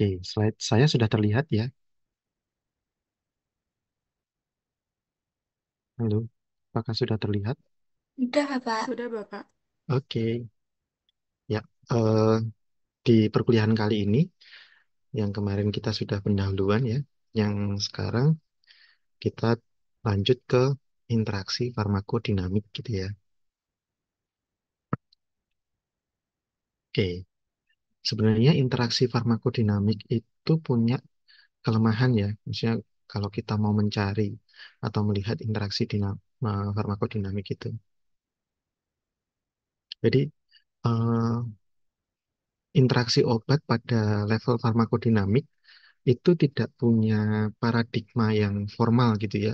Oke, slide saya sudah terlihat ya. Halo, apakah sudah terlihat? Udah, Bapak. Sudah, Bapak. Oke, ya. eh, di perkuliahan kali ini, yang kemarin kita sudah pendahuluan ya, yang sekarang kita lanjut ke interaksi farmakodinamik gitu ya. Oke, sebenarnya interaksi farmakodinamik itu punya kelemahan ya. Misalnya kalau kita mau mencari atau melihat interaksi farmakodinamik itu. Jadi, eh, interaksi obat pada level farmakodinamik itu tidak punya paradigma yang formal gitu ya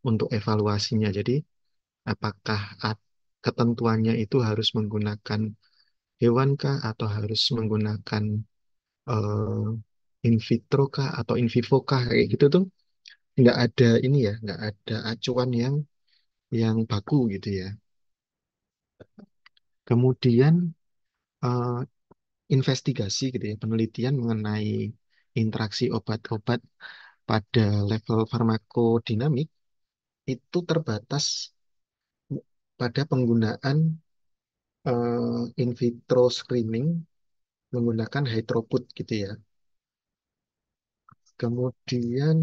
untuk evaluasinya. Jadi, apakah ketentuannya itu harus menggunakan hewan kah atau harus menggunakan eh, in vitro kah atau in vivo kah kayak gitu tuh nggak ada ini ya, nggak ada acuan yang baku gitu ya. Kemudian eh, investigasi gitu ya, penelitian mengenai interaksi obat-obat pada level farmakodinamik itu terbatas pada penggunaan in vitro screening menggunakan high throughput gitu ya. Kemudian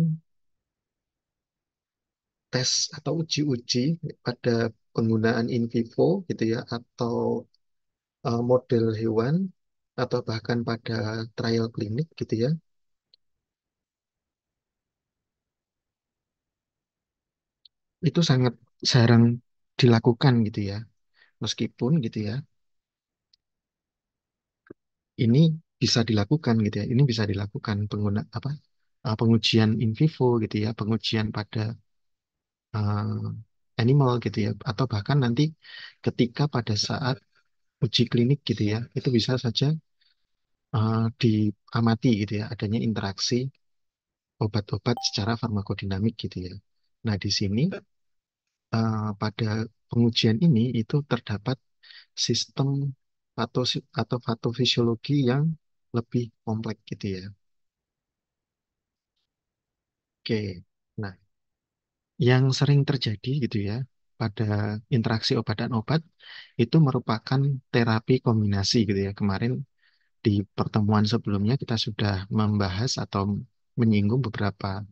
tes atau uji-uji pada penggunaan in vivo gitu ya atau model hewan atau bahkan pada trial klinik gitu ya. Itu sangat jarang dilakukan gitu ya. Meskipun gitu ya, ini bisa dilakukan gitu ya. Ini bisa dilakukan pengujian in vivo gitu ya, pengujian pada eh, animal gitu ya, atau bahkan nanti ketika pada saat uji klinik gitu ya, itu bisa saja diamati gitu ya, adanya interaksi obat-obat secara farmakodinamik gitu ya. Nah, di sini pada pengujian ini itu terdapat sistem atau patofisiologi yang lebih kompleks gitu ya. Oke. Nah, yang sering terjadi gitu ya pada interaksi obat dan obat itu merupakan terapi kombinasi gitu ya. Kemarin di pertemuan sebelumnya kita sudah membahas atau menyinggung beberapa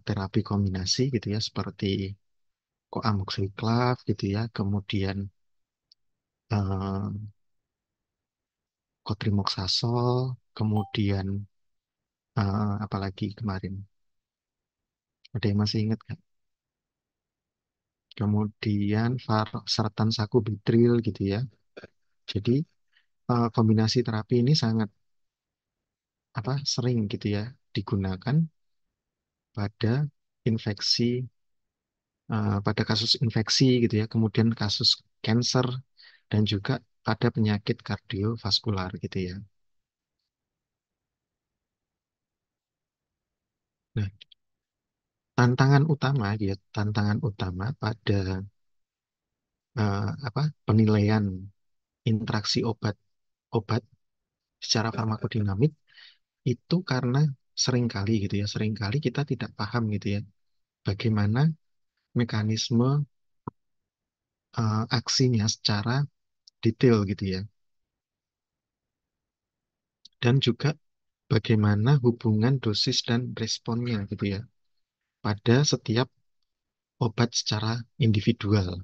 terapi kombinasi gitu ya seperti koamoxiclav gitu ya, kemudian eh, kotrimoxazol, kemudian apalagi kemarin ada yang masih ingat kan? Kemudian sartan sakubitril gitu ya. Jadi kombinasi terapi ini sangat sering gitu ya digunakan pada infeksi pada kasus infeksi gitu ya, kemudian kasus cancer dan juga pada penyakit kardiovaskular gitu ya. Nah, tantangan utama pada penilaian interaksi obat secara farmakodinamik itu karena seringkali gitu ya, seringkali kita tidak paham gitu ya, bagaimana mekanisme aksinya secara detail gitu ya. Dan juga bagaimana hubungan dosis dan responnya gitu ya pada setiap obat secara individual.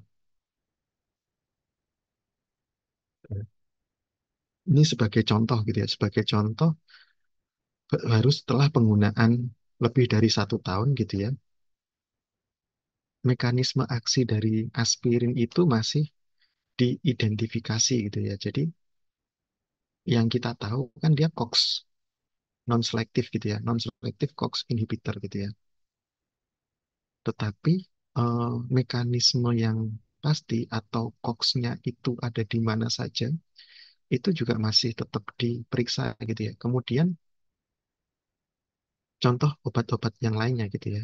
Ini sebagai contoh gitu ya, sebagai contoh baru setelah penggunaan lebih dari 1 tahun gitu ya, mekanisme aksi dari aspirin itu masih diidentifikasi gitu ya. Jadi yang kita tahu kan dia COX non-selektif gitu ya, non-selektif COX inhibitor gitu ya. Tetapi mekanisme yang pasti atau COX-nya itu ada di mana saja, itu juga masih tetap diperiksa gitu ya. Kemudian contoh obat-obat yang lainnya gitu ya.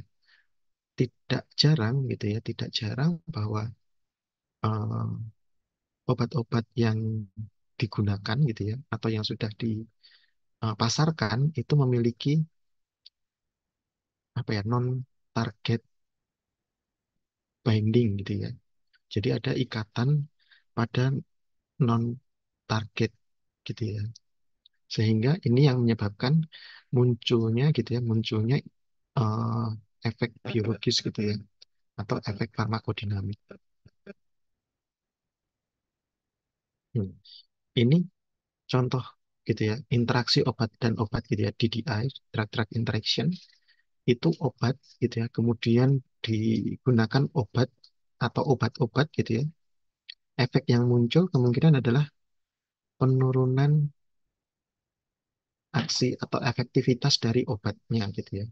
Tidak jarang gitu ya, tidak jarang bahwa eh, obat-obat yang digunakan gitu ya, atau yang sudah pasarkan itu memiliki apa ya, non target binding gitu ya. Jadi ada ikatan pada non target gitu ya. Sehingga ini yang menyebabkan munculnya gitu ya, munculnya eh, efek biologis gitu ya, atau efek farmakodinamik. Hmm. Ini contoh gitu ya, interaksi obat dan obat gitu ya, DDI, drug-drug interaction, itu obat gitu ya, kemudian digunakan obat atau obat-obat gitu ya. Efek yang muncul kemungkinan adalah penurunan aksi atau efektivitas dari obatnya gitu ya.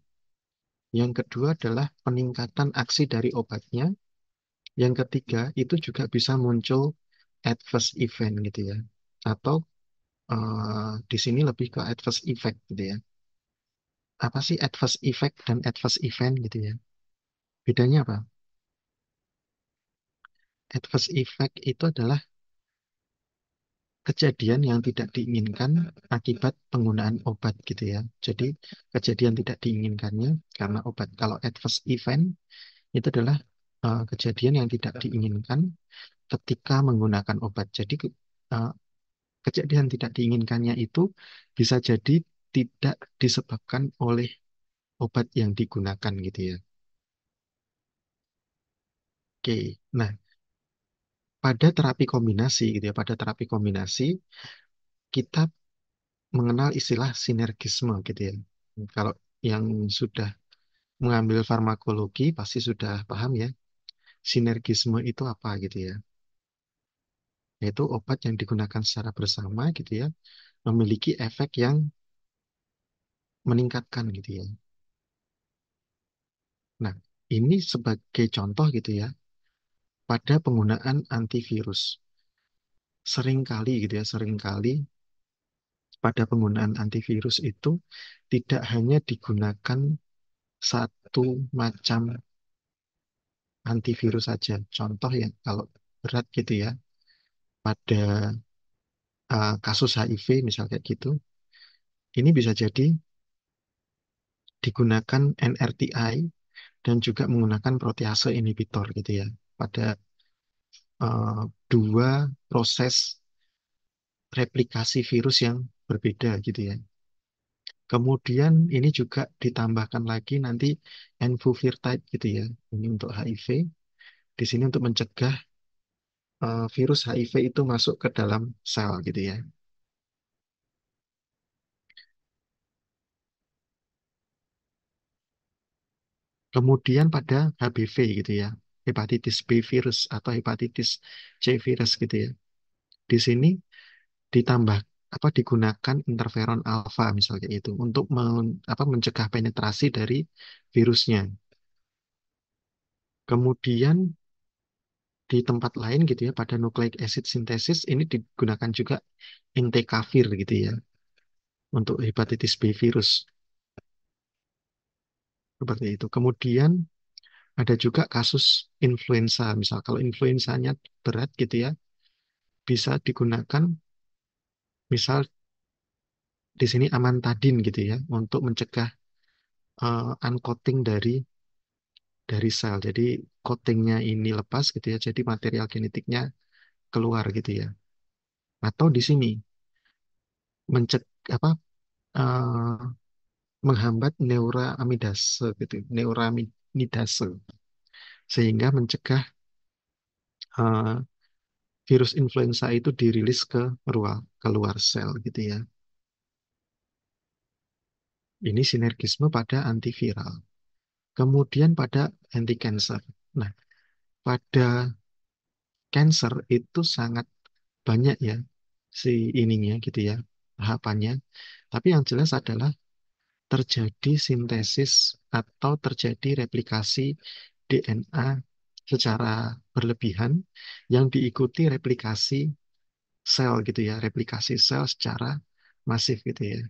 Yang kedua adalah peningkatan aksi dari obatnya. Yang ketiga itu juga bisa muncul adverse event gitu ya. Atau di sini lebih ke adverse effect gitu ya. Apa sih adverse effect dan adverse event gitu ya? Bedanya apa? Adverse effect itu adalah kejadian yang tidak diinginkan akibat penggunaan obat gitu ya. Jadi kejadian tidak diinginkannya karena obat. Kalau adverse event itu adalah kejadian yang tidak diinginkan ketika menggunakan obat. Jadi eh, kejadian tidak diinginkannya itu bisa jadi tidak disebabkan oleh obat yang digunakan gitu ya. Oke, nah pada terapi kombinasi gitu ya, pada terapi kombinasi kita mengenal istilah sinergisme gitu ya. Kalau yang sudah mengambil farmakologi pasti sudah paham ya, sinergisme itu apa gitu ya. Yaitu obat yang digunakan secara bersama gitu ya, memiliki efek yang meningkatkan gitu ya. Nah, ini sebagai contoh gitu ya, pada penggunaan antivirus. Seringkali gitu ya, seringkali pada penggunaan antivirus itu tidak hanya digunakan satu macam antivirus saja. Contoh yang kalau berat gitu ya, pada kasus HIV misal kayak gitu, ini bisa jadi digunakan NRTI dan juga menggunakan protease inhibitor gitu ya, pada dua proses replikasi virus yang berbeda gitu ya. Kemudian ini juga ditambahkan lagi nanti enfuvirtide gitu ya. Ini untuk HIV. Di sini untuk mencegah virus HIV itu masuk ke dalam sel gitu ya. Kemudian pada HBV gitu ya. Hepatitis B virus atau hepatitis C virus gitu ya. Di sini ditambah apa digunakan interferon alfa misalnya itu untuk mencegah penetrasi dari virusnya. Kemudian di tempat lain gitu ya pada nucleic acid synthesis ini digunakan juga entecavir gitu ya untuk hepatitis B virus seperti itu. Kemudian ada juga kasus influenza misal kalau influenzanya berat gitu ya bisa digunakan misal di sini amantadin gitu ya untuk mencegah uncoating dari sel. Jadi coatingnya ini lepas gitu ya jadi material genetiknya keluar gitu ya. Atau di sini mencegah apa eh, menghambat neuraminidase gitu, neuraminidase sehingga mencegah eh, virus influenza itu dirilis ke keluar sel gitu ya. Ini sinergisme pada antiviral. Kemudian pada anti cancer. Nah, pada cancer itu sangat banyak ya si ininya gitu ya, tahapannya. Tapi yang jelas adalah terjadi sintesis atau terjadi replikasi DNA secara berlebihan yang diikuti replikasi sel gitu ya, replikasi sel secara masif gitu ya.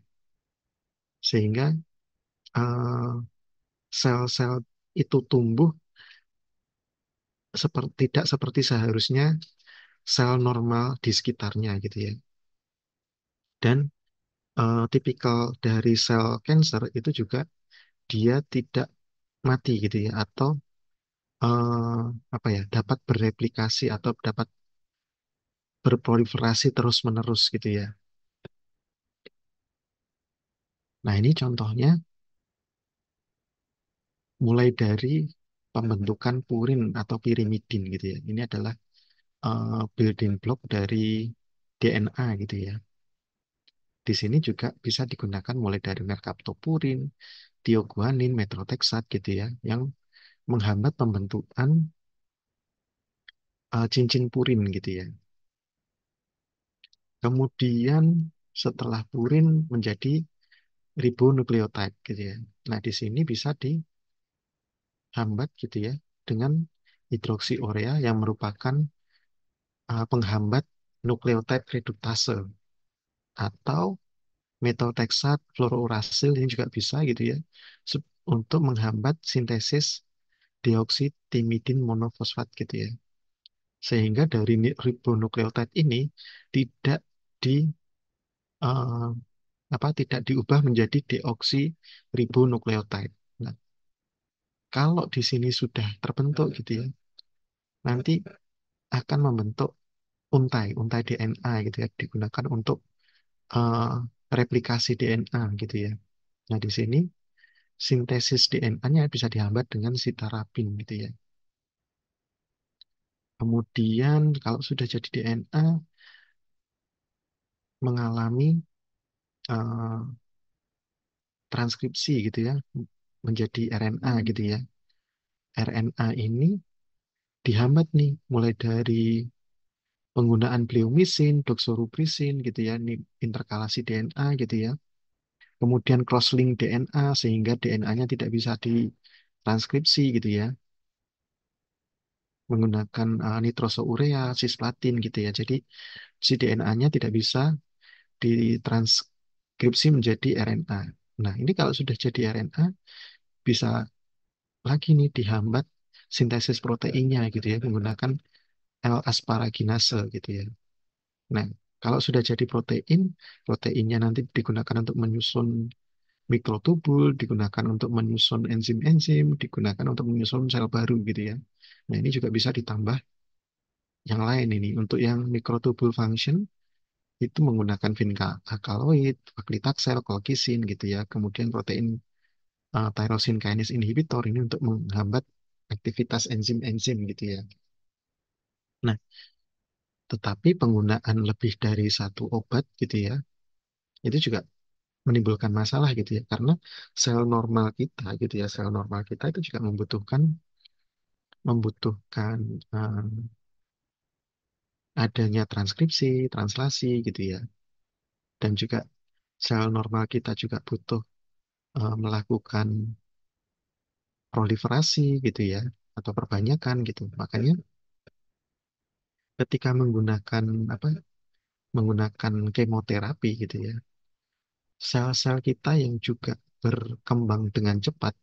Sehingga eh, sel-sel itu tumbuh tidak seperti seharusnya sel normal di sekitarnya gitu ya. Dan tipikal dari sel cancer itu juga dia tidak mati gitu ya, atau apa ya, dapat bereplikasi atau dapat berproliferasi terus-menerus gitu ya. Nah, ini contohnya mulai dari pembentukan purin atau pirimidin gitu ya. Ini adalah building block dari DNA gitu ya. Di sini juga bisa digunakan mulai dari merkaptopurin, tioguanin, metroteksat gitu ya, yang menghambat pembentukan cincin purin gitu ya. Kemudian setelah purin menjadi ribonukleotide gitu ya. Nah, di sini bisa dihambat gitu ya dengan hidroksiurea yang merupakan penghambat nukleotide reduktase, atau metotrexat fluorouracil ini juga bisa gitu ya, untuk menghambat sintesis deoksitimidin monofosfat gitu ya. Sehingga dari ribonukleotide ini tidak di eh, tidak diubah menjadi deoksiribonukleotide. Nah, kalau di sini sudah terbentuk gitu ya, nanti akan membentuk untai DNA gitu ya, digunakan untuk eh, replikasi DNA gitu ya. Nah, di sini sintesis DNA-nya bisa dihambat dengan sitarapin gitu ya. Kemudian kalau sudah jadi DNA, mengalami eh, transkripsi gitu ya, menjadi RNA gitu ya. RNA ini dihambat nih mulai dari penggunaan bleomisin, doxorubicin gitu ya, ini interkalasi DNA gitu ya. Kemudian crosslink DNA sehingga DNA-nya tidak bisa ditranskripsi gitu ya, menggunakan nitrosourea, cisplatin gitu ya. Jadi si DNA-nya tidak bisa ditranskripsi menjadi RNA. Nah, ini kalau sudah jadi RNA, bisa lagi nih dihambat sintesis proteinnya gitu ya, menggunakan L-asparaginase gitu ya. Nah, kalau sudah jadi protein, proteinnya nanti digunakan untuk menyusun mikrotubul, digunakan untuk menyusun enzim-enzim, digunakan untuk menyusun sel baru gitu ya. Nah, ini juga bisa ditambah yang lain ini. Untuk yang mikrotubule function, itu menggunakan vinca alkaloid, paklitaxel, colchicine gitu ya. Kemudian protein tyrosine kinase inhibitor ini untuk menghambat aktivitas enzim-enzim gitu ya. Nah, tetapi penggunaan lebih dari satu obat gitu ya, itu juga menimbulkan masalah gitu ya. Karena sel normal kita gitu ya, sel normal kita itu juga membutuhkan membutuhkan eh, adanya transkripsi, translasi gitu ya. Dan juga sel normal kita juga butuh melakukan proliferasi gitu ya, atau perbanyakan gitu. Makanya ketika menggunakan apa menggunakan kemoterapi gitu ya, sel-sel kita yang juga berkembang dengan cepat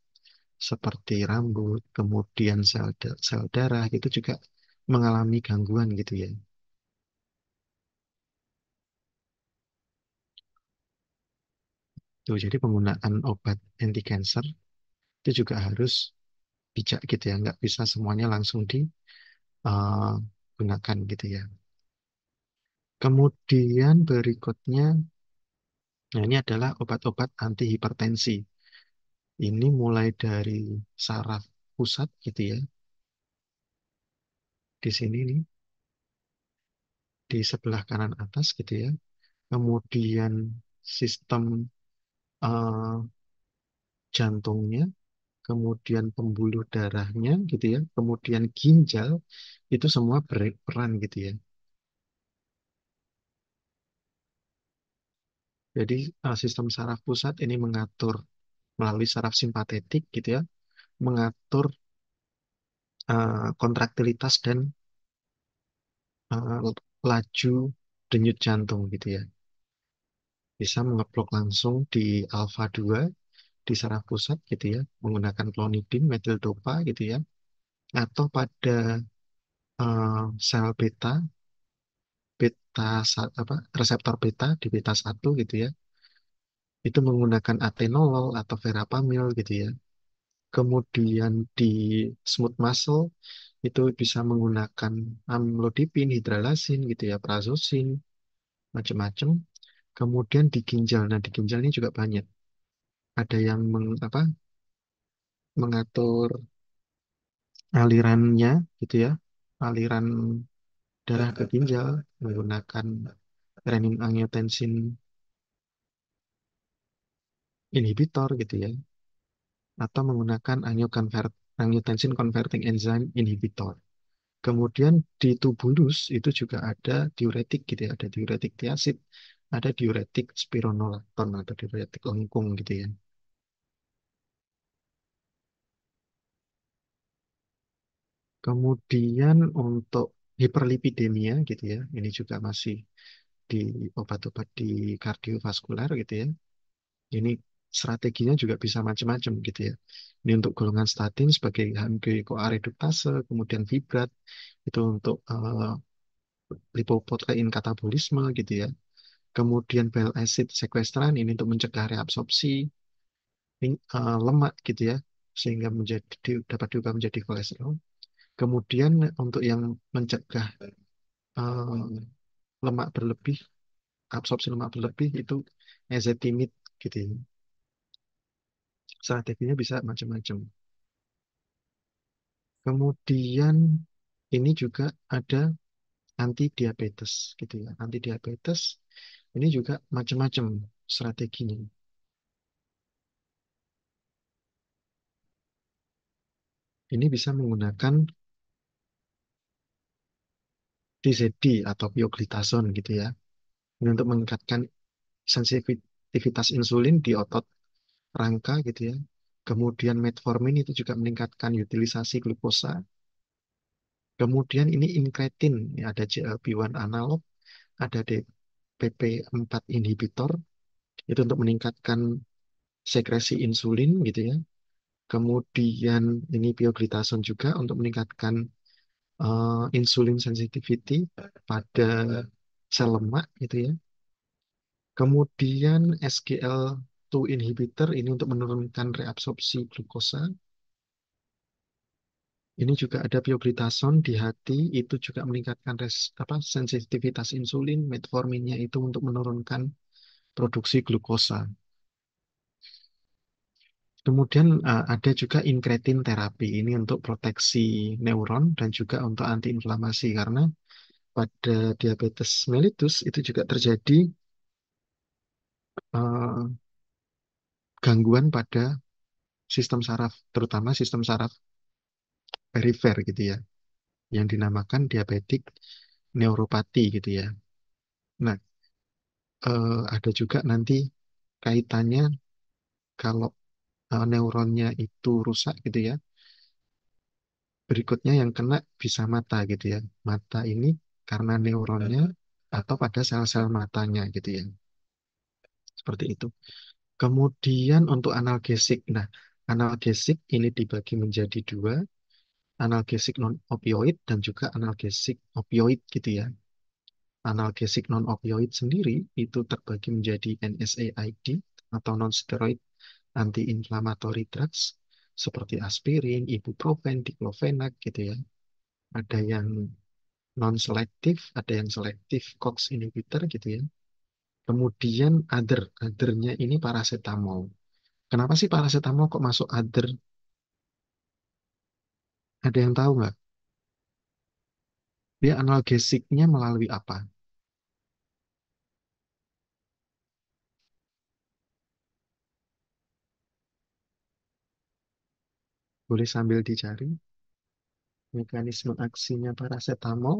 seperti rambut, kemudian sel darah itu juga mengalami gangguan gitu ya. Tuh, jadi penggunaan obat anti cancer itu juga harus bijak gitu ya, nggak bisa semuanya langsung digunakan gitu ya. Kemudian berikutnya, nah ini adalah obat-obat anti hipertensi. Ini mulai dari saraf pusat gitu ya, di sini nih, di sebelah kanan atas gitu ya. Kemudian sistem eh, jantungnya, kemudian pembuluh darahnya gitu ya, kemudian ginjal, itu semua berperan gitu ya. Jadi sistem saraf pusat ini mengatur melalui saraf simpatetik gitu ya, mengatur kontraktilitas dan laju denyut jantung gitu ya. Bisa mengeblok langsung di alfa 2 di saraf pusat gitu ya, menggunakan klonidin, metildopa gitu ya, atau pada sel beta reseptor beta di beta 1 gitu ya, itu menggunakan atenolol atau verapamil gitu ya. Kemudian di smooth muscle itu bisa menggunakan amlodipin, hidralazin gitu ya, prazosin, macam-macam. Kemudian di ginjal, nah di ginjal ini juga banyak. Ada yang mengatur alirannya gitu ya, aliran darah ke ginjal menggunakan renin-angiotensin inhibitor gitu ya, atau menggunakan angiotensin converting enzyme inhibitor. Kemudian di tubulus itu juga ada diuretik gitu ya, ada diuretik tiazid, ada diuretik spironolakton atau diuretik lengkung gitu ya. Kemudian untuk hiperlipidemia gitu ya, ini juga masih di obat-obat di kardiovaskular gitu ya. Ini strateginya juga bisa macam-macam gitu ya. Ini untuk golongan statin sebagai koaredutase, kemudian fibrat itu untuk lipoprotein katabolisme gitu ya. Kemudian bile acid sequestran ini untuk mencegah reabsorpsi lemak gitu ya, sehingga dapat diubah menjadi kolesterol. Kemudian untuk yang mencegah eh, lemak berlebih, absorpsi lemak berlebih itu ezetimibe gitu ya. Strateginya bisa macam-macam. Kemudian ini juga ada anti diabetes gitu ya. Anti diabetes ini juga macam-macam strateginya. Ini bisa menggunakan TZD atau pioglitazone gitu ya. Ini untuk meningkatkan sensitivitas insulin di otot rangka gitu ya. Kemudian metformin itu juga meningkatkan utilisasi glukosa. Kemudian ini incretin, ya, ada GLP-1 analog, ada DPP-4 inhibitor, itu untuk meningkatkan sekresi insulin gitu ya. Kemudian ini pioglitazone juga untuk meningkatkan insulin sensitivity pada sel lemak gitu ya. Kemudian SGL2 inhibitor ini untuk menurunkan reabsorpsi glukosa. Ini juga ada pioglitazone di hati, itu juga meningkatkan sensitivitas insulin. Metforminnya itu untuk menurunkan produksi glukosa. Kemudian ada juga incretin terapi ini untuk proteksi neuron dan juga untuk antiinflamasi karena pada diabetes mellitus itu juga terjadi eh, gangguan pada sistem saraf, terutama sistem saraf perifer gitu ya, yang dinamakan diabetik neuropati gitu ya. Nah, ada juga nanti kaitannya kalau neuronnya itu rusak gitu ya. Berikutnya yang kena bisa mata gitu ya. Mata ini karena neuronnya atau pada sel-sel matanya gitu ya. Seperti itu. Kemudian untuk analgesik. Nah, analgesik ini dibagi menjadi dua, analgesik non-opioid dan juga analgesik opioid gitu ya. Analgesik non-opioid sendiri itu terbagi menjadi NSAID atau non-steroid anti-inflammatory drugs seperti aspirin, ibuprofen, diclofenac gitu ya. Ada yang non-selektif, ada yang selektif COX inhibitor gitu ya. Kemudian othernya ini paracetamol. Kenapa sih paracetamol kok masuk other? Ada yang tahu nggak? Dia analgesiknya melalui apa? Boleh sambil dicari mekanisme aksinya paracetamol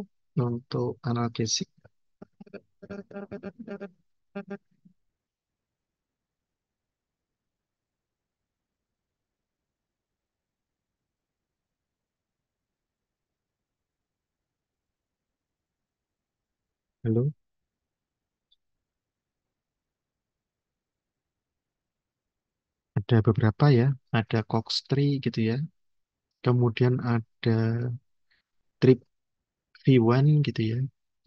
untuk analgesik. Halo, ada beberapa ya. Ada COX-3 gitu ya. Kemudian ada TRPV1 gitu ya.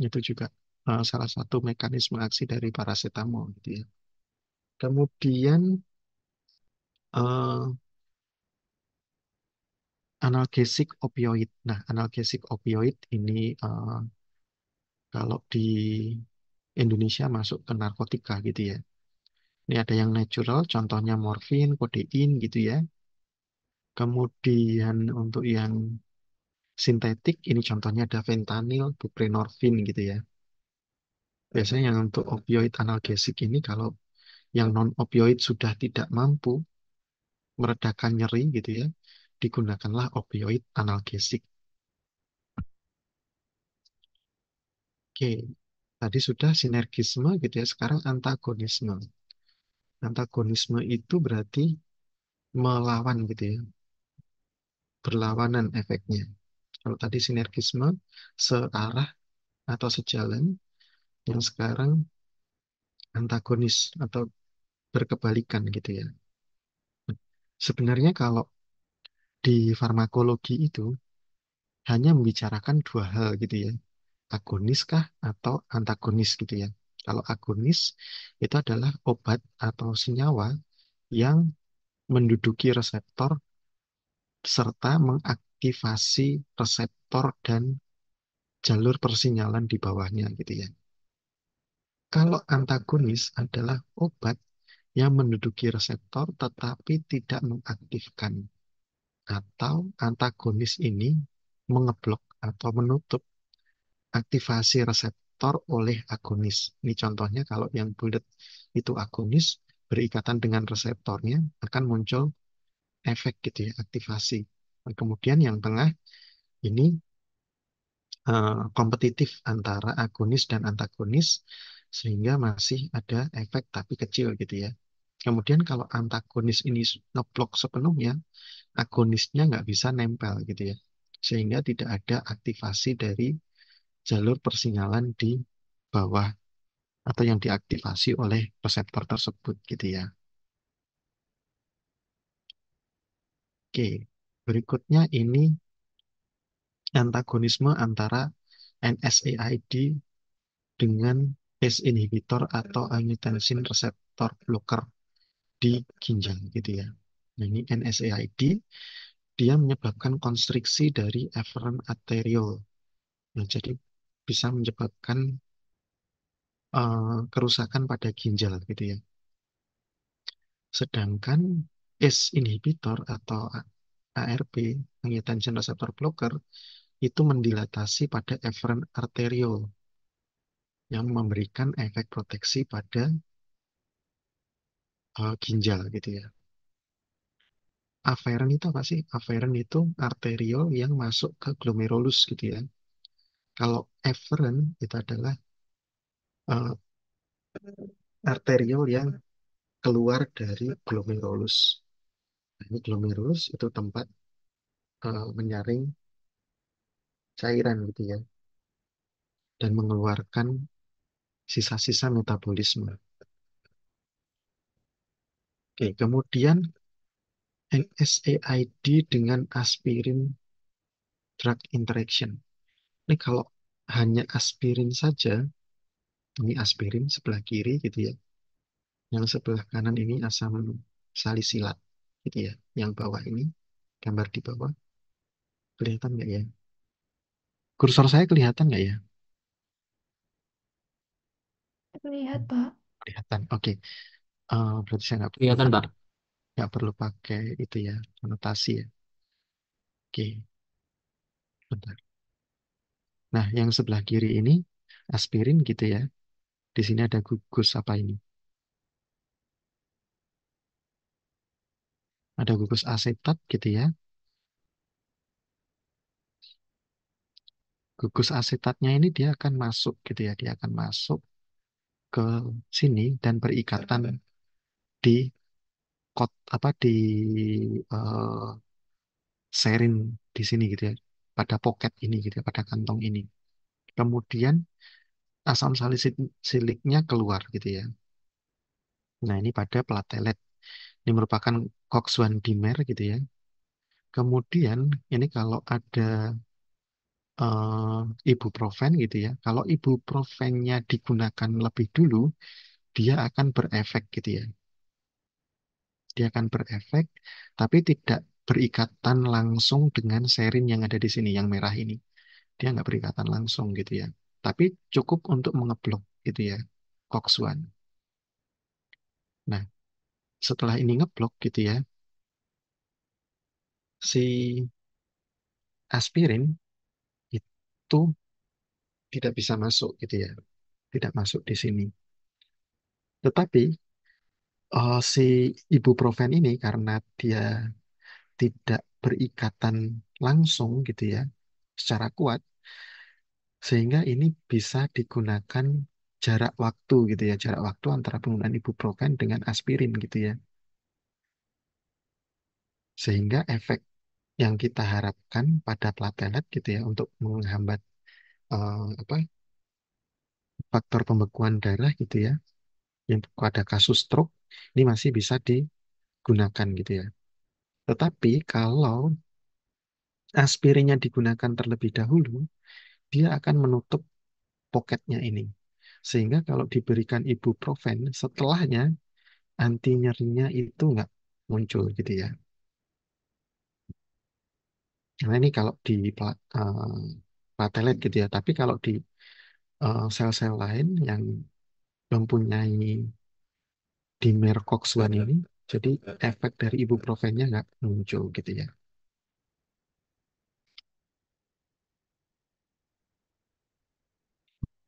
Itu juga salah satu mekanisme aksi dari paracetamol gitu ya. Kemudian eh, analgesik opioid. Nah, analgesik opioid ini kalau di Indonesia masuk ke narkotika gitu ya. Ini ada yang natural, contohnya morfin, kodein gitu ya. Kemudian untuk yang sintetik, ini contohnya ada fentanyl, buprenorfin gitu ya. Biasanya yang untuk opioid analgesik ini kalau yang non opioid sudah tidak mampu meredakan nyeri gitu ya, digunakanlah opioid analgesik. Oke, tadi sudah sinergisme gitu ya, sekarang antagonisme. Antagonisme itu berarti melawan gitu ya, berlawanan efeknya. Kalau tadi sinergisme searah atau sejalan, yang sekarang antagonis atau berkebalikan gitu ya. Sebenarnya kalau di farmakologi itu hanya membicarakan dua hal gitu ya. Agonis kah atau antagonis gitu ya. Kalau agonis itu adalah obat atau senyawa yang menduduki reseptor serta mengaktifasi reseptor dan jalur persinyalan di bawahnya gitu ya. Kalau antagonis adalah obat yang menduduki reseptor tetapi tidak mengaktifkan, atau antagonis ini mengeblok atau menutup aktivasi reseptor oleh agonis. Ini contohnya kalau yang bulat itu agonis berikatan dengan reseptornya akan muncul efek gitu ya, aktivasi. Dan kemudian yang tengah ini kompetitif antara agonis dan antagonis sehingga masih ada efek tapi kecil gitu ya. Kemudian kalau antagonis ini ngeblok sepenuhnya, agonisnya nggak bisa nempel gitu ya. Sehingga tidak ada aktivasi dari jalur persinyalan di bawah atau yang diaktifasi oleh reseptor tersebut gitu ya. Oke, berikutnya ini antagonisme antara NSAID dengan ACE inhibitor atau angiotensin receptor blocker di ginjal gitu ya. Nah, ini NSAID dia menyebabkan konstriksi dari efferent arteriole. Nah, jadi bisa menyebabkan kerusakan pada ginjal gitu ya. Sedangkan ACE inhibitor atau ARB, angiotensin receptor blocker, itu mendilatasi pada efferent arteriole yang memberikan efek proteksi pada ginjal gitu ya. Afferent itu apa sih? Afferent itu arteriol yang masuk ke glomerulus gitu ya. Kalau efferent itu adalah uh, arteriol yang keluar dari glomerulus. Nah, ini glomerulus itu tempat menyaring cairan gitu ya dan mengeluarkan sisa-sisa metabolisme. Oke, kemudian NSAID dengan aspirin drug interaction. Ini kalau hanya aspirin saja, ini aspirin sebelah kiri gitu ya. Yang sebelah kanan ini asam salisilat gitu ya. Yang bawah ini, gambar di bawah, kelihatan nggak ya? Kursor saya kelihatan nggak ya? Lihat, Pak. Kelihatan. Oke. Berarti saya Kelihatan, Pak. nggak perlu pakai itu ya, anotasi ya. Oke, bentar. Nah, yang sebelah kiri ini aspirin gitu ya. Di sini ada gugus apa ini? Ada gugus asetat gitu ya. Gugus asetatnya ini dia akan masuk gitu ya. Dia akan masuk ke sini dan berikatan di kot apa di eh, serin di sini gitu ya. Pada pocket ini gitu ya, pada kantong ini. Kemudian asam salisiliknya keluar gitu ya. Nah, ini pada platelet. Ini merupakan COX-1 dimer gitu ya. Kemudian ini kalau ada ibuprofen gitu ya. Kalau ibuprofennya digunakan lebih dulu, dia akan berefek gitu ya. dia akan berefek, tapi tidak berikatan langsung dengan serin yang ada di sini, yang merah ini. Dia nggak berikatan langsung gitu ya. Tapi cukup untuk mengeblok gitu ya, COX-1. Nah, setelah ini ngeblok gitu ya, si aspirin itu tidak bisa masuk gitu ya, tidak masuk di sini. Tetapi si ibuprofen ini karena dia tidak berikatan langsung gitu ya, secara kuat, sehingga ini bisa digunakan jarak waktu gitu ya, jarak waktu antara penggunaan ibuprofen dengan aspirin gitu ya. Sehingga efek yang kita harapkan pada platelet gitu ya untuk menghambat apa faktor pembekuan darah gitu ya yang pada kasus stroke ini masih bisa digunakan gitu ya. Tetapi kalau aspirinnya digunakan terlebih dahulu, dia akan menutup poketnya ini. Sehingga kalau diberikan ibuprofen, setelahnya anti nyerinya itu nggak muncul gitu ya. Nah ini kalau di platelet gitu ya. Tapi kalau di sel-sel lain yang mempunyai dimer COX-1 ini, jadi efek dari ibuprofennya nggak muncul gitu ya.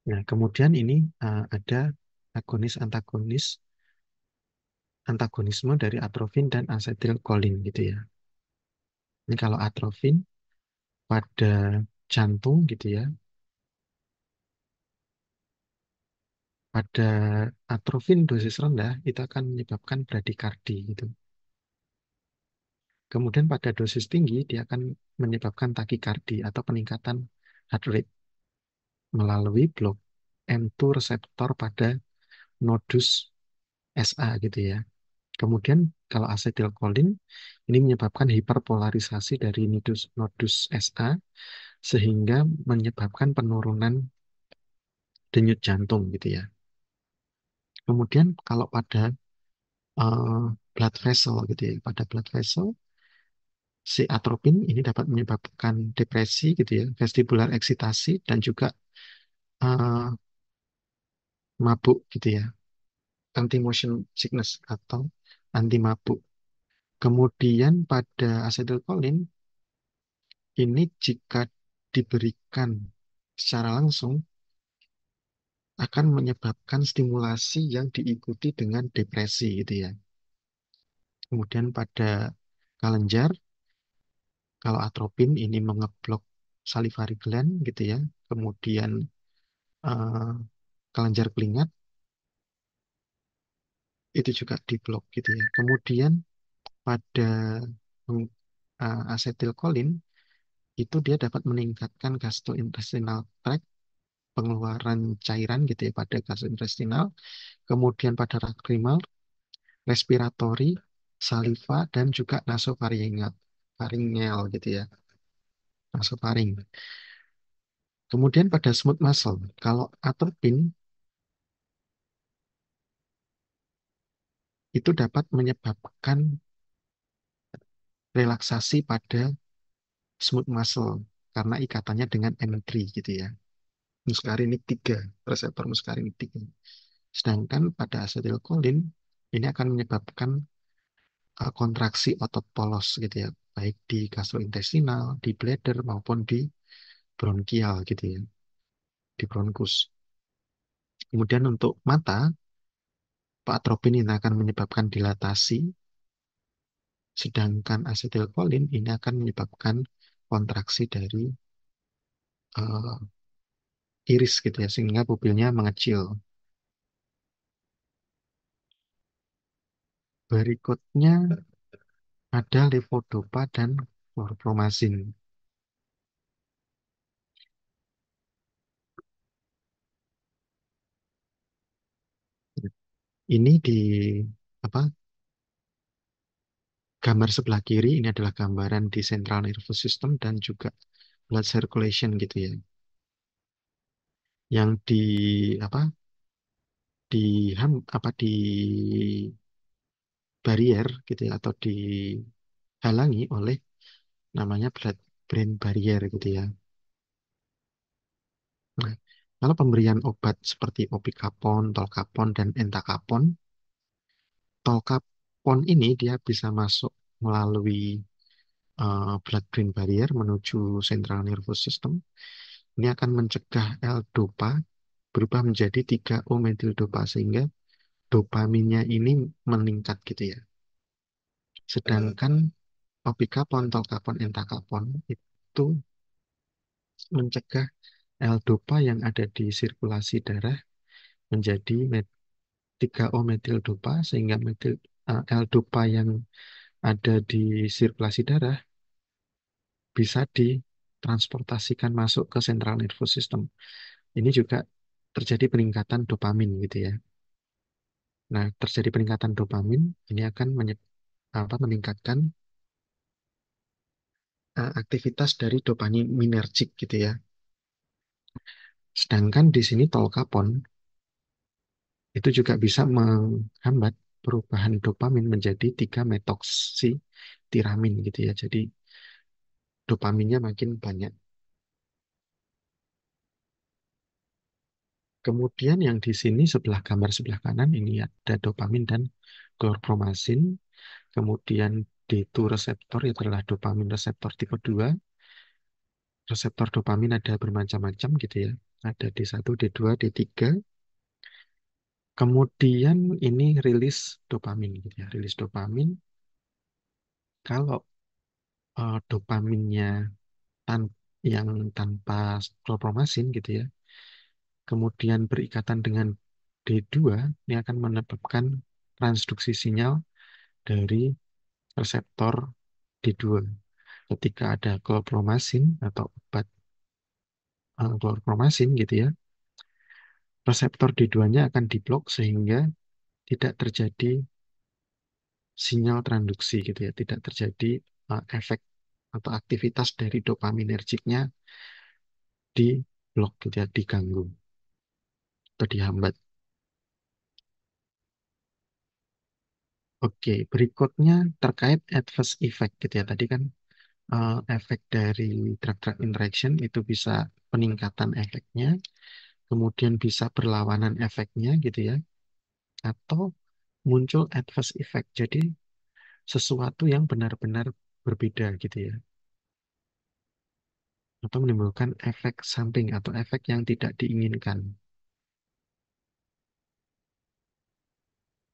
Nah, kemudian ini ada agonis-antagonis, antagonisme dari atrofin dan asetylkolin gitu ya. Ini kalau atrofin pada jantung gitu ya, pada atrofin dosis rendah itu akan menyebabkan bradikardi gitu. Kemudian pada dosis tinggi dia akan menyebabkan takikardi atau peningkatan heart rate melalui blok M2 reseptor pada nodus SA gitu ya. Kemudian kalau asetylkolin ini menyebabkan hiperpolarisasi dari nodus SA sehingga menyebabkan penurunan denyut jantung gitu ya. Kemudian kalau pada eh, blood vessel gitu ya, pada blood vessel si atropin ini dapat menyebabkan depresi gitu ya, vestibular eksitasi dan juga eh, mabuk gitu ya, anti motion sickness atau anti mabuk. Kemudian pada asetylkolin ini jika diberikan secara langsung akan menyebabkan stimulasi yang diikuti dengan depresi gitu ya. Kemudian pada kelenjar, kalau atropin ini mengeblok salivary gland gitu ya. Kemudian eh, kelenjar keringat itu juga diblok gitu ya. Kemudian pada asetylkolin itu dia dapat meningkatkan gastrointestinal tract, pengeluaran cairan gitu ya pada gastrointestinal, kemudian pada lacrimal, respiratory, saliva, dan juga nasofaringal, faringeal gitu ya, nasofaring. Kemudian pada smooth muscle, kalau atropin itu dapat menyebabkan relaksasi pada smooth muscle karena ikatannya dengan M3 gitu ya. Muscarinic 3, reseptor muscarinic 3. Sedangkan pada asetylkolin ini akan menyebabkan kontraksi otot polos gitu ya, baik di gastrointestinal, di bladder maupun di bronkial gitu ya, di bronkus. Kemudian untuk mata, atropin ini akan menyebabkan dilatasi, sedangkan asetylkolin ini akan menyebabkan kontraksi dari eh, iris gitu ya, sehingga pupilnya mengecil. Berikutnya ada levodopa dan chlorpromazin. Ini di apa gambar sebelah kiri ini adalah gambaran di central nervous system dan juga blood circulation gitu ya. Yang di apa di ham apa barrier gitu ya, atau dihalangi oleh namanya blood-brain barrier gitu ya. Nah, kalau pemberian obat seperti opikapon, tolkapon, dan entacapon, tolkapon ini dia bisa masuk melalui blood-brain barrier menuju central nervous system. Ini akan mencegah L-dopa berubah menjadi 3-O-methyl-dopa sehingga dopaminnya ini meningkat gitu ya. Sedangkan opikapon, tolkapon, entacapon itu mencegah L-dopa yang ada di sirkulasi darah menjadi 3-O-methyl-dopa sehingga L-dopa yang ada di sirkulasi darah bisa ditransportasikan masuk ke central nervous system. Ini juga terjadi peningkatan dopamin gitu ya. Nah, terjadi peningkatan dopamin ini akan meningkatkan aktivitas dari dopaminergic gitu ya. Sedangkan di sini tolkapon itu juga bisa menghambat perubahan dopamin menjadi 3-metoksitiramin gitu ya. Jadi dopaminnya makin banyak. Kemudian yang di sini sebelah gambar sebelah kanan ini ada dopamin dan klorpromazin. Kemudian D2 reseptor itu adalah dopamin reseptor tipe 2. Reseptor dopamin ada bermacam-macam gitu ya. Ada D1, D2, D3. Kemudian ini rilis dopamin gitu ya. Rilis dopamin kalau dopaminnya tan yang tanpa klorpromazin gitu ya. Kemudian berikatan dengan D2, ini akan menyebabkan transduksi sinyal dari reseptor D2. Ketika ada klorpromazin atau obat klorpromazin gitu ya, reseptor D2-nya akan diblok sehingga tidak terjadi sinyal transduksi gitu ya, tidak terjadi efek atau aktivitas dari dopaminergiknya di blok gitu ya, diganggu atau dihambat. Oke, berikutnya terkait adverse effect gitu ya. Tadi kan efek dari drug-drug interaction itu bisa peningkatan efeknya, kemudian bisa berlawanan efeknya gitu ya, atau muncul adverse effect. Jadi sesuatu yang benar-benar berbeda gitu ya, atau menimbulkan efek samping atau efek yang tidak diinginkan.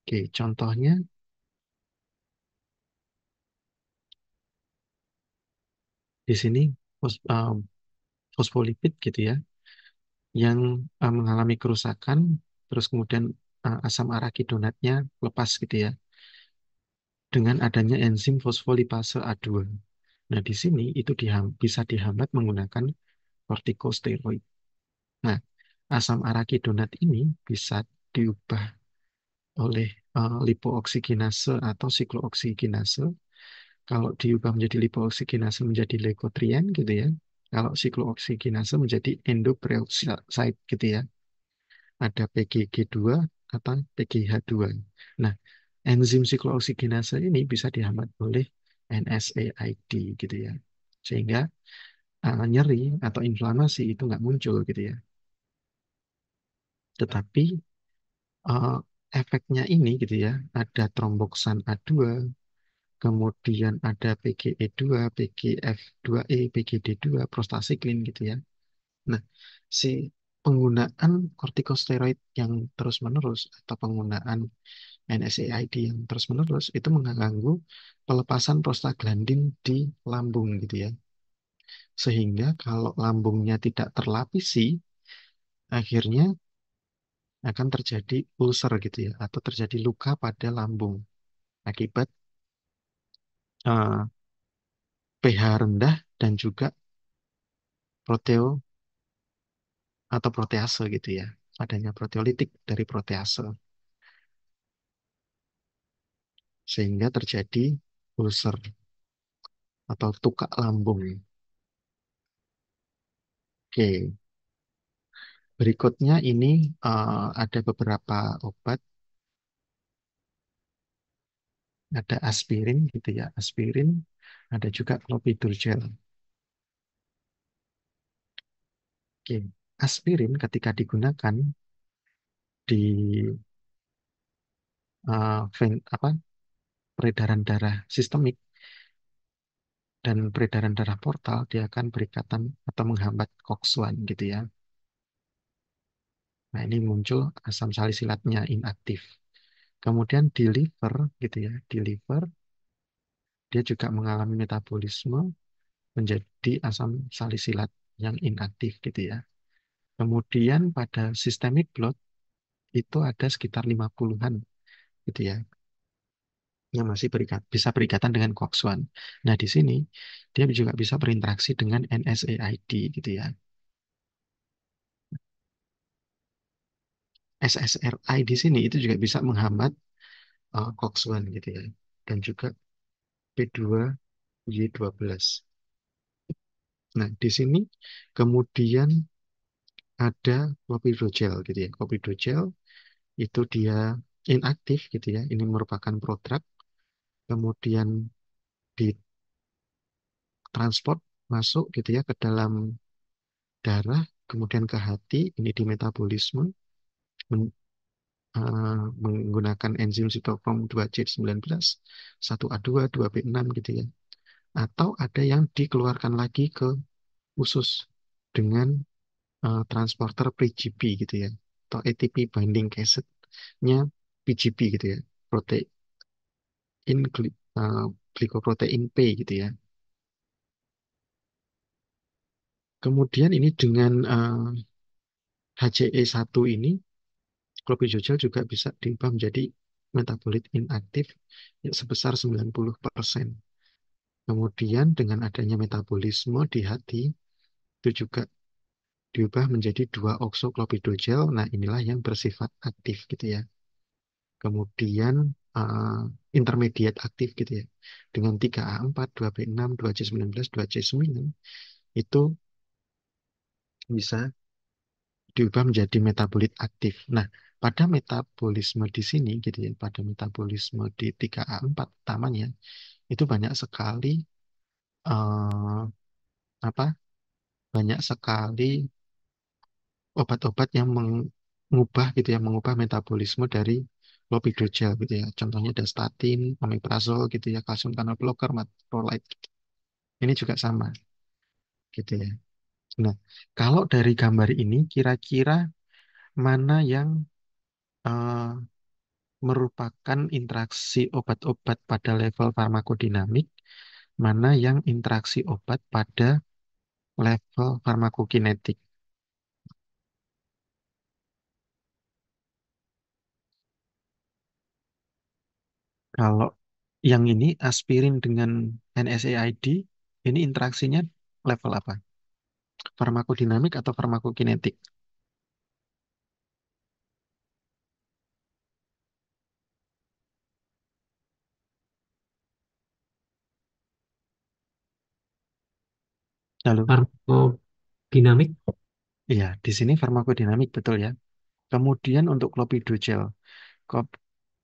Oke, contohnya di sini fosfolipid gitu ya, yang mengalami kerusakan, terus kemudian asam arakidonatnya lepas gitu ya, dengan adanya enzim fosfolipase A2. Nah, di sini itu bisa dihambat menggunakan kortikosteroid. Nah, asam arakidonat ini bisa diubah oleh lipooksigenase atau siklooksidinase. Kalau diubah menjadi lipooksigenase menjadi leukotriene gitu ya. Kalau siklooksidinase menjadi endoperoxide gitu ya. Ada PGG2 atau PGH2. Nah, enzim siklooksidinase ini bisa dihambat oleh NSAID gitu ya. Sehingga nyeri atau inflamasi itu nggak muncul gitu ya. Tetapi eh, efeknya ini gitu ya, ada tromboksan A2, kemudian ada PGE2, PGF2E, PGD2, prostasiklin gitu ya. Nah, si penggunaan kortikosteroid yang terus-menerus atau penggunaan NSAID yang terus-menerus itu mengganggu pelepasan prostaglandin di lambung gitu ya. Sehingga kalau lambungnya tidak terlapisi, akhirnya akan terjadi ulcer gitu ya, atau terjadi luka pada lambung akibat eh, pH rendah dan juga proteo atau protease gitu ya, adanya proteolitik dari protease sehingga terjadi ulcer atau tukak lambung. Oke, berikutnya ini ada beberapa obat Ada aspirin gitu ya, aspirin, ada juga clopidogrel gel. Oke. Aspirin ketika digunakan di apa peredaran darah sistemik dan peredaran darah portal, dia akan berikatan atau menghambat COX-1 gitu ya. Nah, ini muncul asam salisilatnya inaktif. Kemudian di liver gitu ya, di liver dia juga mengalami metabolisme menjadi asam salisilat yang inaktif gitu ya. Kemudian pada systemic blood itu ada sekitar 50-an gitu ya, yang masih bisa berikatan dengan COX-1. Nah, di sini dia juga bisa berinteraksi dengan NSAID gitu ya. SSRI di sini itu juga bisa menghambat COX-1 gitu ya. Dan juga P2Y12. Nah, di sini kemudian ada clopidogrel gitu ya. Clopidogrel itu dia inaktif gitu ya. Ini merupakan prodrug, kemudian ditransport masuk gitu ya ke dalam darah, kemudian ke hati, ini di metabolisme menggunakan enzim sitokrom 2C19, 1A2, 2B6 gitu ya. Atau ada yang dikeluarkan lagi ke usus dengan transporter PGP gitu ya, atau ATP binding cassette-nya PGP gitu ya, protein glycoprotein P gitu ya. Kemudian ini dengan HCE1 ini, clopidogrel juga bisa diubah menjadi metabolit inaktif ya, sebesar 90%. Kemudian dengan adanya metabolisme di hati, itu juga diubah menjadi 2-oksoclopidogrel. Nah, inilah yang bersifat aktif gitu ya. Kemudian intermediate aktif gitu ya. Dengan 3A4, 2B6, 2C19, 2C9 itu bisa diubah menjadi metabolit aktif. Nah, pada metabolisme di sini gitu ya, pada metabolisme di 3A4 utamanya itu banyak sekali eh, apa? Banyak sekali obat-obat yang mengubah gitu ya, mengubah metabolisme dari clopidogrel gitu ya. Contohnya ada statin, omeprazol gitu ya, kalsium channel blocker, macrolide. Ini juga sama gitu ya. Nah, kalau dari gambar ini kira-kira mana yang eh, merupakan interaksi obat-obat pada level farmakodinamik, mana yang interaksi obat pada level farmakokinetik. Kalau yang ini aspirin dengan NSAID, ini interaksinya level apa? Farmakodinamik atau farmakokinetik? Lalu, Farmakodinamik. iya, di sini farmakodinamik betul ya. Kemudian untuk clopidogrel,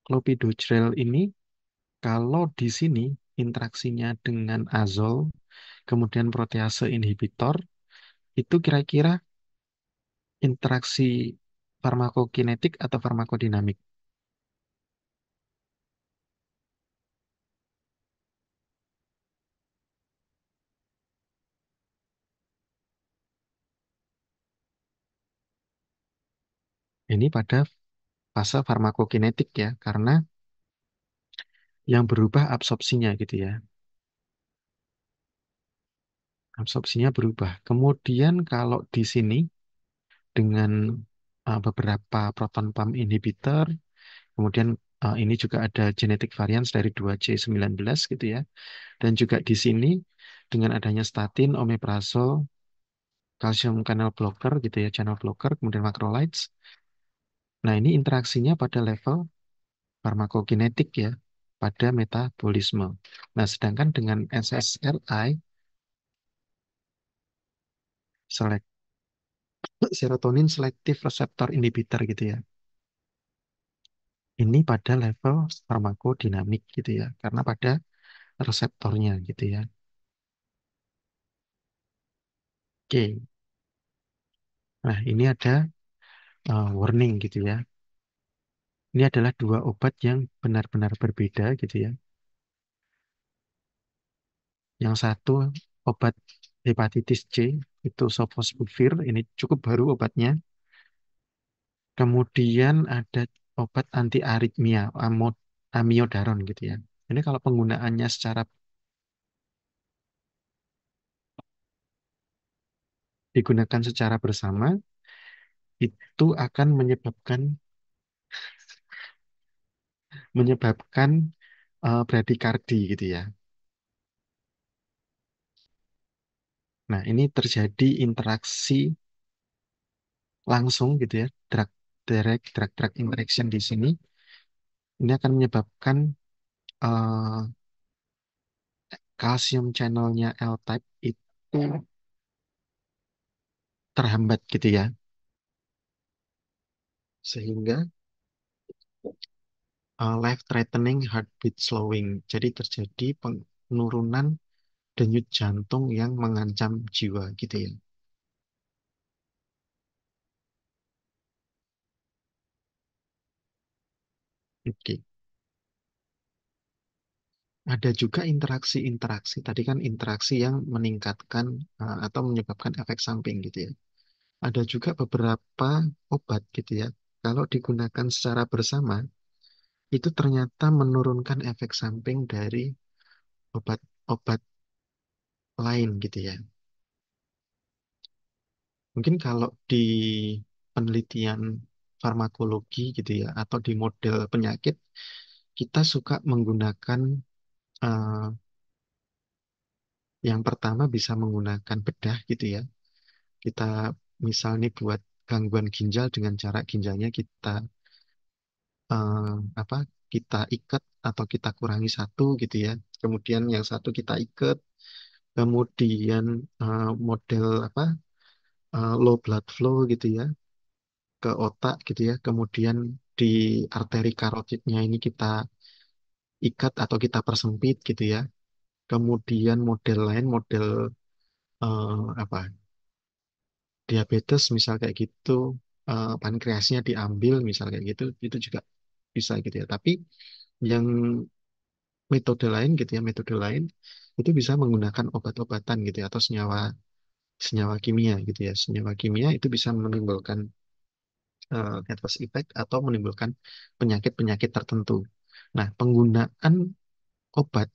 clopidogrel ini kalau di sini interaksinya dengan azol, kemudian protease inhibitor, itu kira-kira interaksi farmakokinetik atau farmakodinamik? Ini pada fase farmakokinetik ya, karena yang berubah absorpsinya gitu ya. Absorpsinya berubah. Kemudian kalau di sini dengan beberapa proton pump inhibitor, kemudian ini juga ada genetic variance dari 2C19 gitu ya. Dan juga di sini dengan adanya statin, omeprazol, calcium channel blocker gitu ya, channel blocker, kemudian macrolides. Nah, ini interaksinya pada level farmakokinetik ya, pada metabolisme. Nah, sedangkan dengan SSRI, serotonin selective receptor inhibitor gitu ya. Ini pada level farmakodinamik gitu ya, karena pada reseptornya gitu ya. Oke, nah ini ada warning gitu ya. Ini adalah dua obat yang benar-benar berbeda gitu ya. Yang satu obat hepatitis C itu sofosbuvir, ini cukup baru obatnya. Kemudian ada obat anti aritmia, amiodaron gitu ya. Ini kalau penggunaannya secara digunakan secara bersama itu akan menyebabkan bradikardi gitu ya. Nah, ini terjadi interaksi langsung gitu ya, drug interaction di sini. Ini akan menyebabkan eh, kalsium channelnya L-type itu terhambat gitu ya, sehingga life threatening heartbeat slowing. Jadi terjadi penurunan denyut jantung yang mengancam jiwa gitu ya. Oke. Ada juga interaksi-interaksi. Tadi kan interaksi yang meningkatkan atau menyebabkan efek samping gitu ya. Ada juga beberapa obat gitu ya. Kalau digunakan secara bersama, itu ternyata menurunkan efek samping dari obat-obat lain gitu ya. Mungkin kalau di penelitian farmakologi gitu ya, atau di model penyakit, kita suka menggunakan eh, yang pertama bisa menggunakan bedah gitu ya. Kita misal nih buat gangguan ginjal dengan cara ginjalnya kita eh, apa kita ikat atau kita kurangi satu gitu ya. Kemudian yang satu kita ikat, kemudian model low blood flow gitu ya ke otak gitu ya. Kemudian di arteri karotidnya ini kita ikat atau kita persempit gitu ya. Kemudian model lain model apa diabetes misal kayak gitu, pankreasnya diambil misal kayak gitu, itu juga bisa gitu ya. Tapi yang metode lain gitu ya, metode lain itu bisa menggunakan obat-obatan gitu ya, atau senyawa senyawa kimia gitu ya. Senyawa kimia itu bisa menimbulkan adverse effect atau menimbulkan penyakit-penyakit tertentu. Nah, penggunaan obat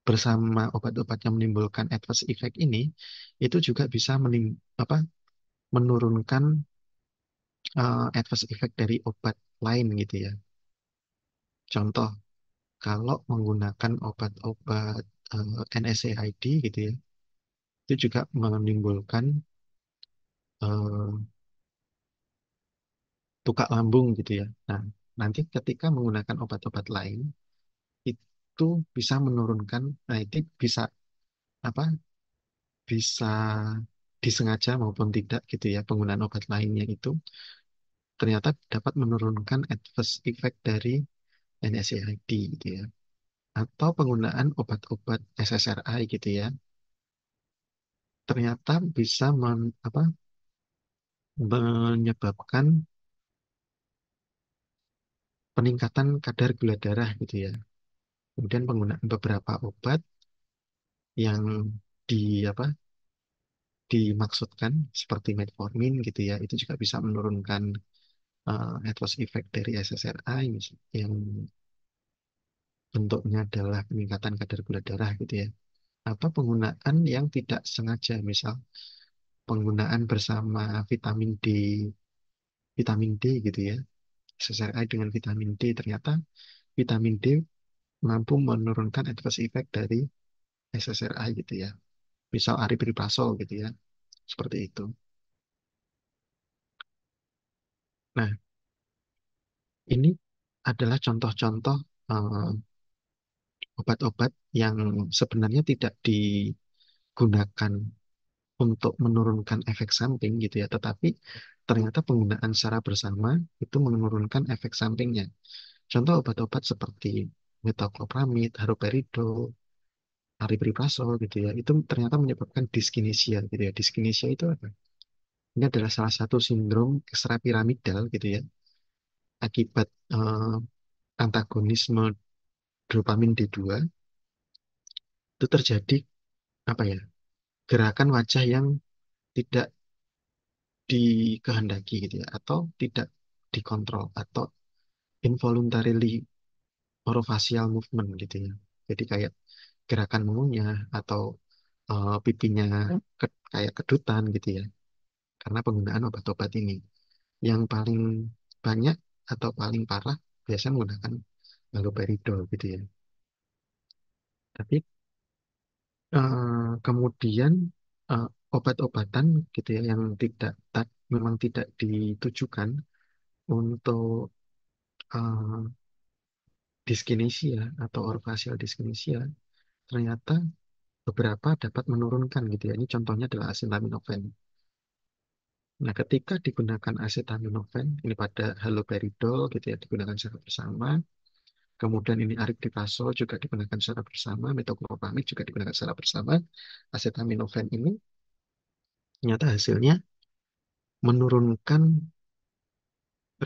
bersama obat-obat yang menimbulkan adverse effect ini itu juga bisa menurunkan adverse effect dari obat lain gitu ya. Contoh, kalau menggunakan obat-obat NSAID gitu ya, itu juga menimbulkan eh, tukak lambung gitu ya. Nah, nanti ketika menggunakan obat-obat lain, itu bisa menurunkan, nah itu bisa apa? Bisa disengaja maupun tidak gitu ya, penggunaan obat lainnya itu ternyata dapat menurunkan adverse effect dari NSAID gitu ya. Atau penggunaan obat-obat SSRI gitu ya, ternyata bisa menyebabkan peningkatan kadar gula darah gitu ya. Kemudian penggunaan beberapa obat yang di apa dimaksudkan seperti metformin gitu ya, itu juga bisa menurunkan adverse effect dari SSRI yang bentuknya adalah peningkatan kadar gula darah gitu ya. Atau penggunaan yang tidak sengaja, misal penggunaan bersama vitamin D gitu ya. SSRI dengan vitamin D, ternyata vitamin D mampu menurunkan adverse effect dari SSRI gitu ya. Misal aripiprazol gitu ya. Seperti itu. Nah, ini adalah contoh-contoh eh, obat-obat yang sebenarnya tidak digunakan untuk menurunkan efek samping gitu ya, tetapi ternyata penggunaan secara bersama itu menurunkan efek sampingnya. Contoh obat-obat seperti metoclopramid, haloperidol, aripiprazol gitu ya, itu ternyata menyebabkan dyskinesia gitu ya. Dyskinesia itu apa? Ini adalah salah satu sindrom ekstrapiramidal gitu ya, akibat antagonisme dopamin D2 itu terjadi apa ya? Gerakan wajah yang tidak dikehendaki gitu ya, atau tidak dikontrol, atau involuntarily orofacial movement gitu ya. Jadi kayak gerakan mengunyah atau pipinya kayak kedutan gitu ya, karena penggunaan obat-obat ini. Yang paling banyak atau paling parah biasanya menggunakan haloperidol gitu ya. Tapi kemudian eh, obat-obatan gitu ya yang memang tidak ditujukan untuk eh, dyskinesia atau orofacial dyskinesia ternyata beberapa dapat menurunkan gitu ya. Ini contohnya adalah acetaminophen. Nah, ketika digunakan acetaminophen ini pada haloperidol gitu ya, digunakan secara bersama. Kemudian ini aripiprazol juga digunakan secara bersama, metoclopramid juga digunakan secara bersama. Acetaminophen ini ternyata hasilnya menurunkan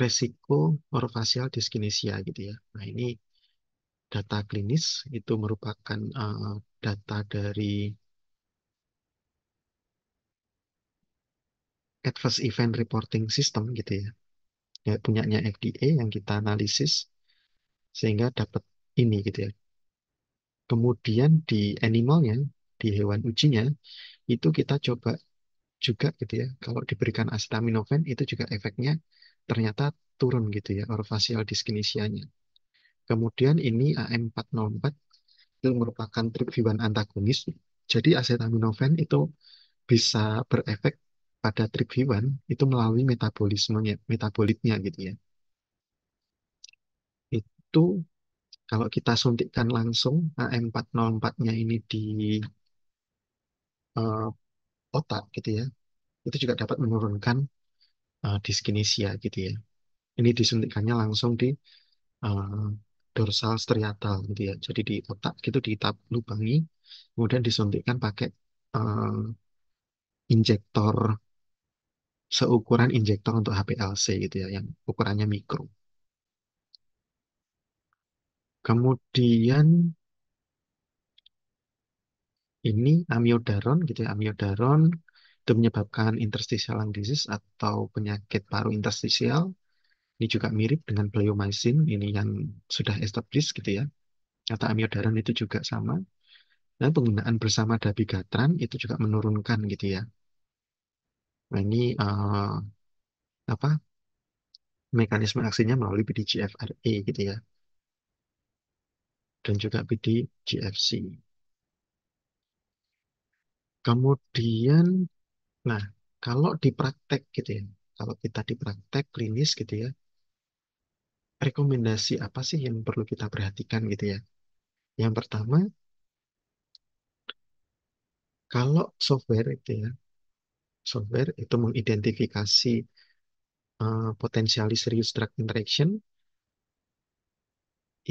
resiko orofacial dyskinesia gitu ya. Nah, ini data klinis itu merupakan data dari Adverse Event Reporting System gitu ya. Ya, punyanya FDA yang kita analisis sehingga dapat ini gitu ya. Kemudian di animalnya, di hewan ujinya, itu kita coba juga gitu ya. Kalau diberikan acetaminophen itu juga efeknya ternyata turun gitu ya, orofacial dyskinesia-nya. Kemudian ini AM404 itu merupakan TRPV1 antagonis. Jadi acetaminophen itu bisa berefek pada TRPV1 itu melalui metabolitnya gitu ya. Itu kalau kita suntikkan langsung AM404-nya ini di eh, otak gitu ya, itu juga dapat menurunkan dyskinesia gitu ya. Ini disuntikannya langsung di eh, dorsal striatal gitu ya. Jadi di otak gitu lubangi, kemudian disuntikkan pakai eh, injektor seukuran injektor untuk HPLC gitu ya, yang ukurannya mikro. Kemudian ini amiodaron gitu ya, amiodaron itu menyebabkan interstitial lung disease atau penyakit paru interstisial. Ini juga mirip dengan bleomycin, ini yang sudah established gitu ya. Kata amiodaron itu juga sama. Dan penggunaan bersama dabigatran itu juga menurunkan gitu ya. Nah ini apa mekanisme aksinya melalui PDGFRA gitu ya. Dan juga PDGFC. Kemudian, nah kalau di praktek gitu ya, kalau kita di praktek klinis gitu ya, rekomendasi apa sih yang perlu kita perhatikan gitu ya? Yang pertama, kalau software itu ya, software itu mengidentifikasi potensialis serius drug interaction,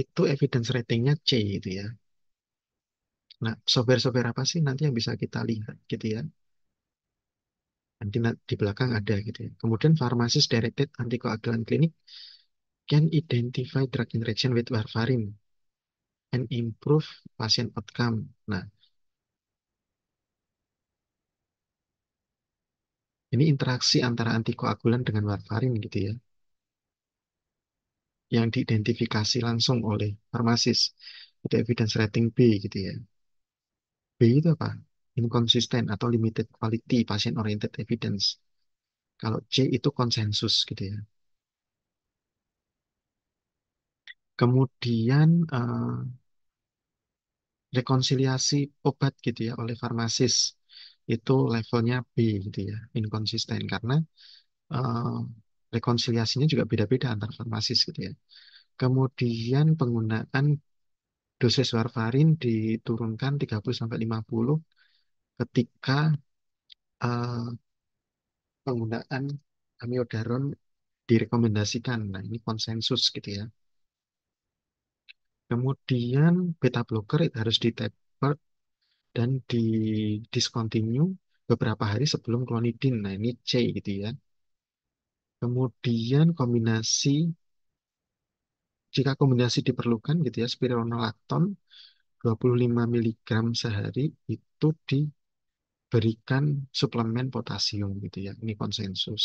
itu evidence ratingnya C gitu ya. Nah, software-software apa sih nanti yang bisa kita lihat gitu ya? Nanti di belakang ada gitu ya. Kemudian pharmacist directed anticoagulant clinic can identify drug interaction with warfarin and improve patient outcome. Nah, ini interaksi antara antikoagulan dengan warfarin gitu ya, yang diidentifikasi langsung oleh farmasis. Itu evidence rating B gitu ya. B itu apa? Inconsistent atau limited quality patient oriented evidence. Kalau C itu konsensus gitu ya. Kemudian rekonsiliasi obat gitu ya oleh farmasis itu levelnya B gitu ya, inkonsisten karena eh, rekonsiliasinya juga beda-beda antar farmasis gitu ya. Kemudian penggunaan dosis warfarin diturunkan 30 sampai 50 ketika eh, penggunaan amiodaron direkomendasikan. Nah, ini konsensus gitu ya. Kemudian beta blocker itu harus di-taper dan di discontinue beberapa hari sebelum clonidine. Nah, ini C gitu ya. Kemudian jika kombinasi diperlukan gitu ya, spironolakton 25 miligram sehari itu diberikan suplemen potasium gitu ya. Ini konsensus.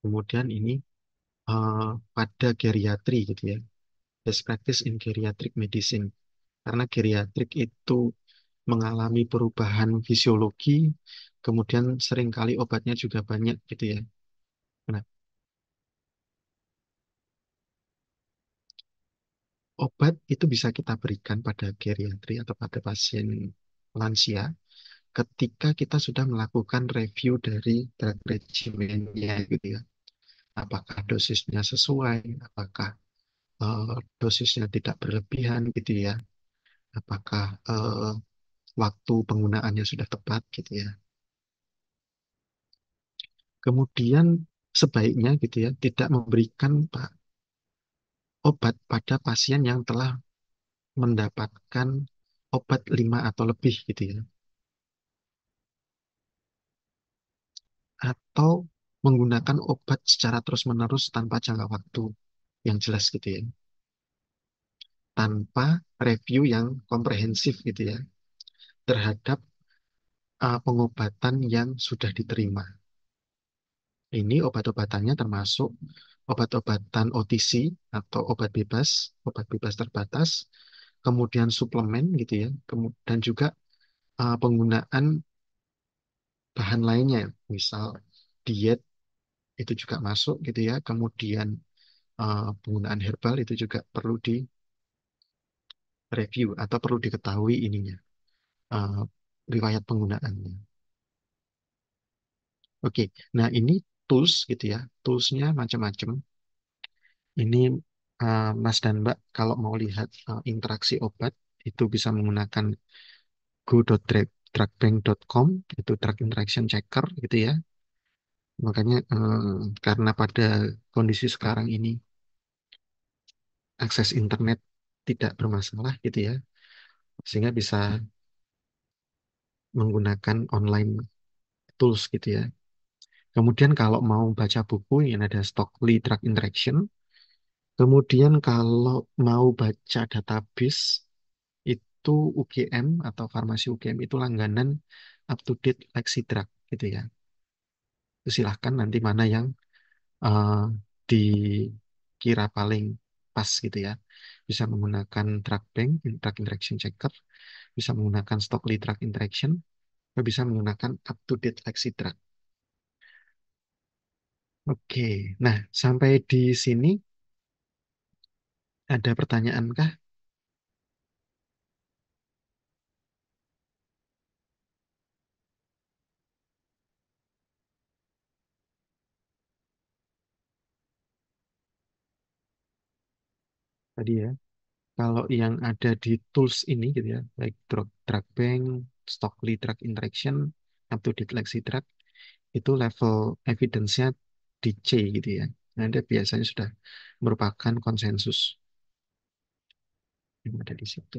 Kemudian ini pada geriatri gitu ya. Best practice in geriatric medicine. Karena geriatrik itu mengalami perubahan fisiologi, kemudian seringkali obatnya juga banyak gitu ya. Nah, obat itu bisa kita berikan pada geriatri atau pada pasien lansia ketika kita sudah melakukan review dari drug regimennya gitu ya. Apakah dosisnya sesuai, apakah dosisnya tidak berlebihan gitu ya, apakah waktu penggunaannya sudah tepat gitu ya. Kemudian sebaiknya gitu ya tidak memberikan obat pada pasien yang telah mendapatkan obat 5 atau lebih gitu ya. Atau menggunakan obat secara terus-menerus tanpa jangka waktu yang jelas gitu ya. Tanpa review yang komprehensif gitu ya terhadap pengobatan yang sudah diterima. Ini obat-obatannya termasuk obat-obatan OTC atau obat bebas terbatas, kemudian suplemen gitu ya, dan juga penggunaan bahan lainnya, misal diet itu juga masuk gitu ya, kemudian penggunaan herbal itu juga perlu direview atau perlu diketahui ininya, eh, riwayat penggunaannya. Oke, nah ini tools gitu ya, toolsnya macam-macam. Ini Mas dan Mbak kalau mau lihat interaksi obat itu bisa menggunakan go.drugbank.com, itu drug interaction checker gitu ya. Makanya karena pada kondisi sekarang ini akses internet tidak bermasalah gitu ya, sehingga bisa menggunakan online tools gitu ya. Kemudian kalau mau baca buku yang ada Stockley Drug Interaction, kemudian kalau mau baca database itu UGM atau farmasi UGM itu langganan up to date Lexidrug gitu ya. Itu silahkan nanti mana yang eh, dikira paling pas gitu ya. Bisa menggunakan drug bank, drug interaction checker, bisa menggunakan Stockley drug interaction, atau bisa menggunakan up to date Lexidrug. Oke, nah sampai di sini ada pertanyaan kah tadi ya? Kalau yang ada di tools ini gitu ya, baik drug bank, Stockley drug interaction, up to date Lexidrug, itu level evidence-nya di C gitu ya. Nah, ada biasanya sudah merupakan konsensus yang ada di situ.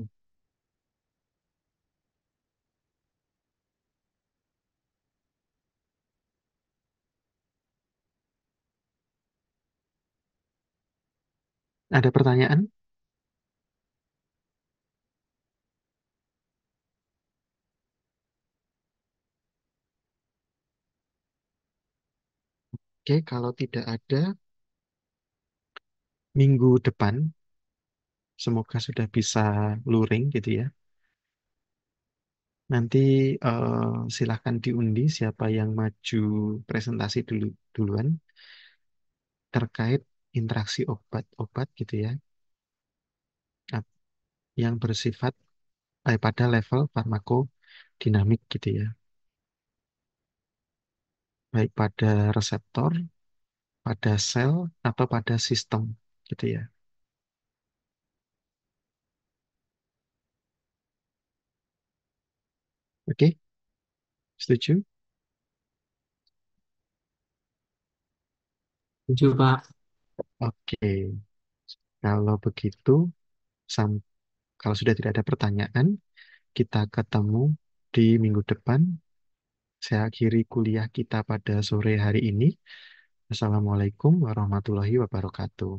Ada pertanyaan? Oke, kalau tidak ada, minggu depan semoga sudah bisa luring gitu ya. Nanti silahkan diundi siapa yang maju presentasi duluan terkait interaksi obat-obat gitu ya, yang bersifat pada level farmakodinamik gitu ya, baik pada reseptor, pada sel, atau pada sistem, gitu ya. Oke, setuju? Setuju, Pak. Oke, kalau begitu, sam- kalau sudah tidak ada pertanyaan, kita ketemu di minggu depan. Saya akhiri kuliah kita pada sore hari ini. Assalamualaikum warahmatullahi wabarakatuh.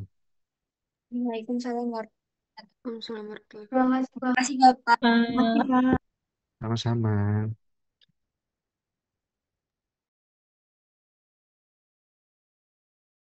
Waalaikumsalam warahmatullahi wabarakatuh. Terima kasih, Pak. Terima kasih Bapak. Terima kasih, Pak. Sama-sama.